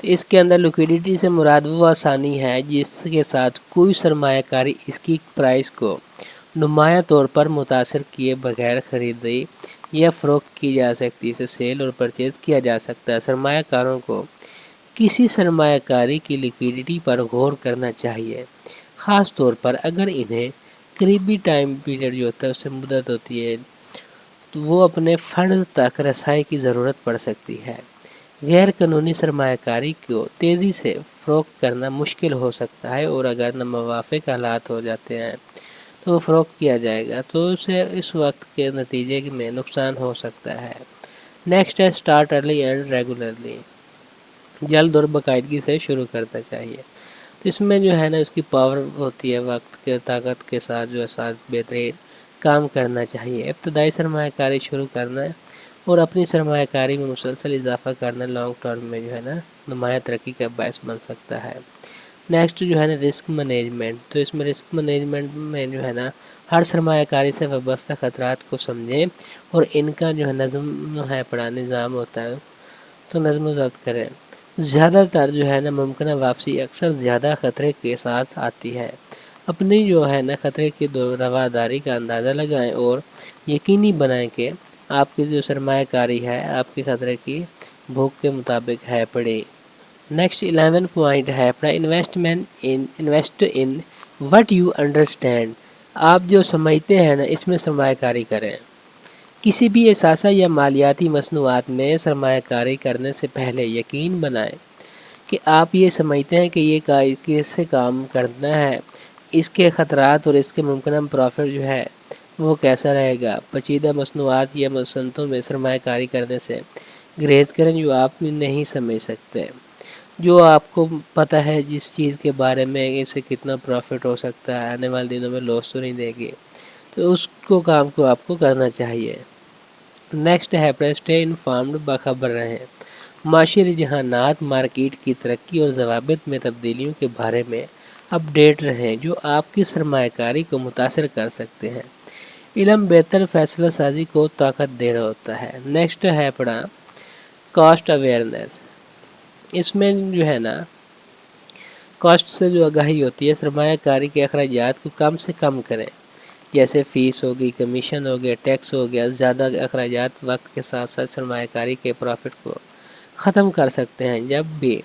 تو اس کے اندر لیکوڈیٹی سے مراد وہ آسانی ہے جس کے ساتھ کوئی سرمایہ کاری اس کی پرائس کو نمایاں طور پر متاثر کیے بغیر خریدی یا فروخت کی جا سکتی، اسے سیل اور پرچیز کیا جا سکتا ہے۔ سرمایہ کاروں کو کسی سرمایہ کاری کی لیکوڈیٹی پر غور کرنا چاہیے، خاص طور پر اگر انہیں قریبی ٹائم پیریڈ جو ہوتا ہے اس سے مدت ہوتی ہے تو وہ اپنے فنڈز تک رسائی کی ضرورت پڑ سکتی ہے۔ غیر قانونی سرمایہ کاری کو تیزی سے فروخت کرنا مشکل ہو سکتا ہے، اور اگر ناموافق حالات ہو جاتے ہیں تو وہ فروخت کیا جائے گا تو اسے اس وقت کے نتیجے میں نقصان ہو سکتا ہے۔ نیکسٹ ہے اسٹارٹ ارلی اینڈ ریگولرلی، جلد اور باقاعدگی سے شروع کرنا چاہیے۔ تو اس میں جو ہے نا اس کی پاور ہوتی ہے، وقت کے طاقت کے ساتھ جو ہے ساتھ بہترین کام کرنا چاہیے۔ ابتدائی سرمایہ کاری شروع کرنا اور اپنی سرمایہ کاری میں مسلسل اضافہ کرنا لانگ ٹرم میں جو ہے نا نمایاں ترقی کا باعث بن سکتا ہے۔ نیکسٹ جو ہے نا رسک مینجمنٹ، تو اس میں رسک مینجمنٹ میں جو ہے نا ہر سرمایہ کاری سے وابستہ خطرات کو سمجھیں اور ان کا جو ہے نظم ہے پڑا نظام ہوتا ہے تو نظم و ضبط کریں۔ زیادہ تر جو ہے نا ممکنہ واپسی اکثر زیادہ خطرے کے ساتھ آتی ہے۔ اپنی جو ہے نا خطرے کی رواداری کا اندازہ لگائیں اور یقینی بنائیں کہ آپ کی جو سرمایہ کاری ہے آپ کے خطرے کی بھوک کے مطابق ہے پڑی۔ نیکسٹ 11 پوائنٹ ہے اپنا invest in what you understand, آپ جو سمجھتے ہیں نا اس میں سرمایہ کاری کریں۔ کسی بھی اثاثہ یا مالیاتی مصنوعات میں سرمایہ کاری کرنے سے پہلے یقین بنائیں کہ آپ یہ سمجھتے ہیں کہ یہ کیسے کام کرنا ہے، اس کے خطرات اور اس کے ممکنہ پروفٹ جو ہے وہ کیسا رہے گا۔ پیچیدہ مصنوعات یا صنعتوں میں سرمایہ کاری کرنے سے گریز کریں جو آپ نہیں سمجھ سکتے، جو آپ کو پتہ ہے جس چیز کے بارے میں اس سے کتنا پروفٹ ہو سکتا ہے، آنے والے دنوں میں لاس تو نہیں دے گی، تو اس کام کو آپ کو کرنا چاہیے۔ نیکسٹ ہے اسٹے انفارمڈ، باخبر رہیں، معاشی رجحانات، مارکیٹ کی ترقی اور ضوابط میں تبدیلیوں کے بارے میں اپڈیٹ رہیں جو آپ کی سرمایہ کاری کو متاثر کر سکتے ہیں۔ علم بہتر فیصلہ سازی کو طاقت دے رہا ہوتا ہے۔ نیکسٹ ہے پڑھا کاسٹ اویئرنیس، اس میں جو ہے نا کاسٹ سے جو آگاہی ہوتی ہے، سرمایہ کاری کے اخراجات کو کم سے کم کریں، جیسے فیس ہوگی، کمیشن ہو گیا، ٹیکس ہو گیا۔ زیادہ اخراجات وقت کے ساتھ ساتھ سرمایہ کاری کے پروفٹ کو ختم کر سکتے ہیں۔ جب بھی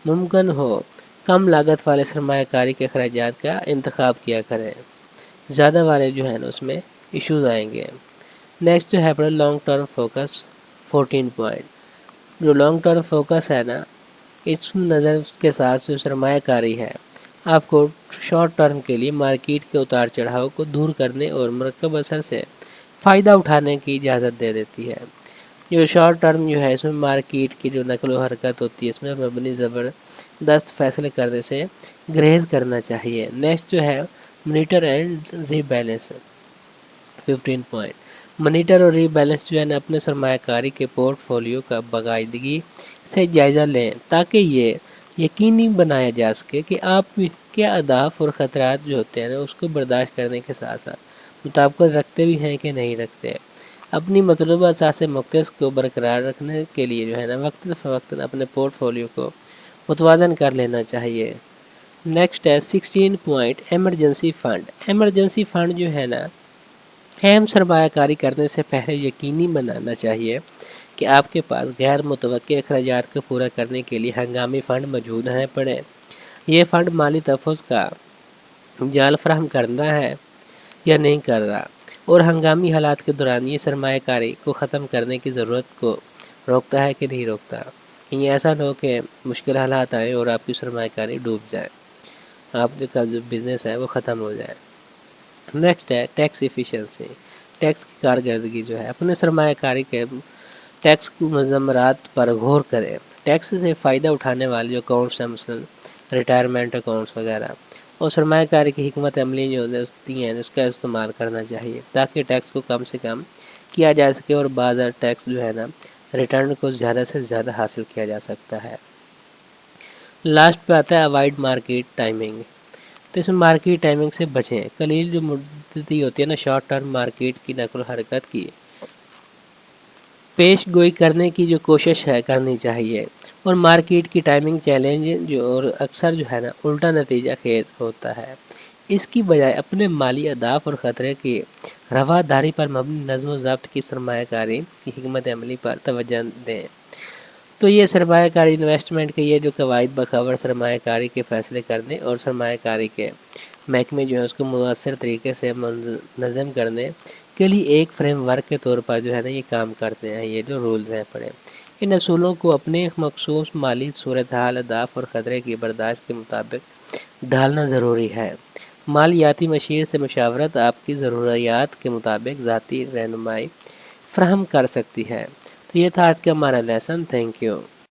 ممکن ہو کم لاگت والے سرمایہ کاری کے اخراجات کا انتخاب کیا کریں، زیادہ والے جو ہیں نا اس میں ایشوز آئیں گے۔ نیکسٹ ہے پر لانگ ٹرم فوکس 14 پوائنٹ، جو لانگ ٹرم فوکس ہے نا اس نظر کے ساتھ جو سرمایہ کاری ہے آپ کو شارٹ ٹرم کے لیے مارکیٹ کے اتار چڑھاؤ کو دور کرنے اور مرکب اثر سے فائدہ اٹھانے کی اجازت دے دیتی ہے۔ جو شارٹ ٹرم جو ہے اس میں مارکیٹ کی جو نقل و حرکت ہوتی ہے اس میں مبنی زبردست فیصلے کرنے سے گریز کرنا چاہیے۔ نیکسٹ جو ہے monitor and rebalance 15 point, monitor اور ری بیلنس جو ہے نا اپنے سرمایہ کاری کے پورٹ فولیو کا باقاعدگی سے جائزہ لیں تاکہ یہ یقینی بنایا جا سکے کہ آپ کے اہداف اور خطرات جو ہوتے ہیں نا اس کو برداشت کرنے کے ساتھ ساتھ مطابقت رکھتے بھی ہیں کہ نہیں رکھتے۔ اپنی مطلوبہ اساس مختص کو برقرار رکھنے کے لیے جو ہے نا وقت فوقت اپنے پورٹ فولیو کو متوازن کر لینا چاہیے۔ نیکسٹ ہے 16 point emergency fund, emergency fund جو ہے نا اہم سرمایہ کاری کرنے سے پہلے یقینی بنانا چاہیے کہ آپ کے پاس غیر متوقع اخراجات کو پورا کرنے کے لیے ہنگامی فنڈ موجود ہیں پڑے۔ یہ فنڈ مالی تحفظ کا جال فراہم کرنا ہے یا نہیں کر رہا، اور ہنگامی حالات کے دوران یہ سرمایہ کاری کو ختم کرنے کی ضرورت کو روکتا ہے کہ نہیں روکتا۔ یہ ایسا نہ ہو کہ مشکل حالات آئیں اور آپ کی سرمایہ کاری ڈوب جائے، آپ کا جو بزنس ہے وہ ختم ہو جائے۔ نیکسٹ ہے ٹیکس ایفیشنسی، ٹیکس کی کارکردگی جو ہے اپنے سرمایہ کاری کے ٹیکس مضمرات پر غور کریں۔ ٹیکس سے فائدہ اٹھانے والے جو اکاؤنٹس ہیں مثلا ریٹائرمنٹ اکاؤنٹس وغیرہ اور سرمایہ کاری کی حکمت عملی جو ہوتی ہیں اس کا استعمال کرنا چاہیے تاکہ ٹیکس کو کم سے کم کیا جا سکے اور بعض ٹیکس جو ہے نا ریٹرن کو زیادہ سے زیادہ حاصل کیا جا سکتا ہے۔ لاسٹ پہ آتا ہے اوائڈ مارکیٹ ٹائمنگ، تو اس میں مارکیٹ ٹائمنگ سے بچیں۔ قلیل جو مدتی ہوتی ہے نا شارٹ ٹرم مارکیٹ کی نقل و حرکت کی پیش گوئی کرنے کی جو کوشش ہے کرنی چاہیے، اور مارکیٹ کی ٹائمنگ چیلنج جو اور اکثر جو ہے نا الٹا نتیجہ خیز ہوتا ہے۔ اس کی بجائے اپنے مالی اہداف اور خطرے کی رواداری پر مبنی نظم و ضبط کی سرمایہ کاری کی حکمت عملی پر توجہ دیں۔ تو یہ سرمایہ کاری انویسٹمنٹ کے یہ جو قواعد بخبر سرمایہ کاری کے فیصلے کرنے اور سرمایہ کاری کے محکمے جو ہے اس کو مؤثر طریقے سے منظم کرنے کے لیے ایک فریم ورک کے طور پر جو ہے نا یہ کام کرتے ہیں۔ یہ جو رولز ہیں پڑے، ان اصولوں کو اپنے مخصوص مالی صورتحال، اہداف اور خطرے کی برداشت کے مطابق ڈھالنا ضروری ہے۔ مالیاتی مشیر سے مشاورت آپ کی ضروریات کے مطابق ذاتی رہنمائی فراہم کر سکتی ہے۔ تو یہ تھا آج کا ہمارا لیسن۔ Thank you.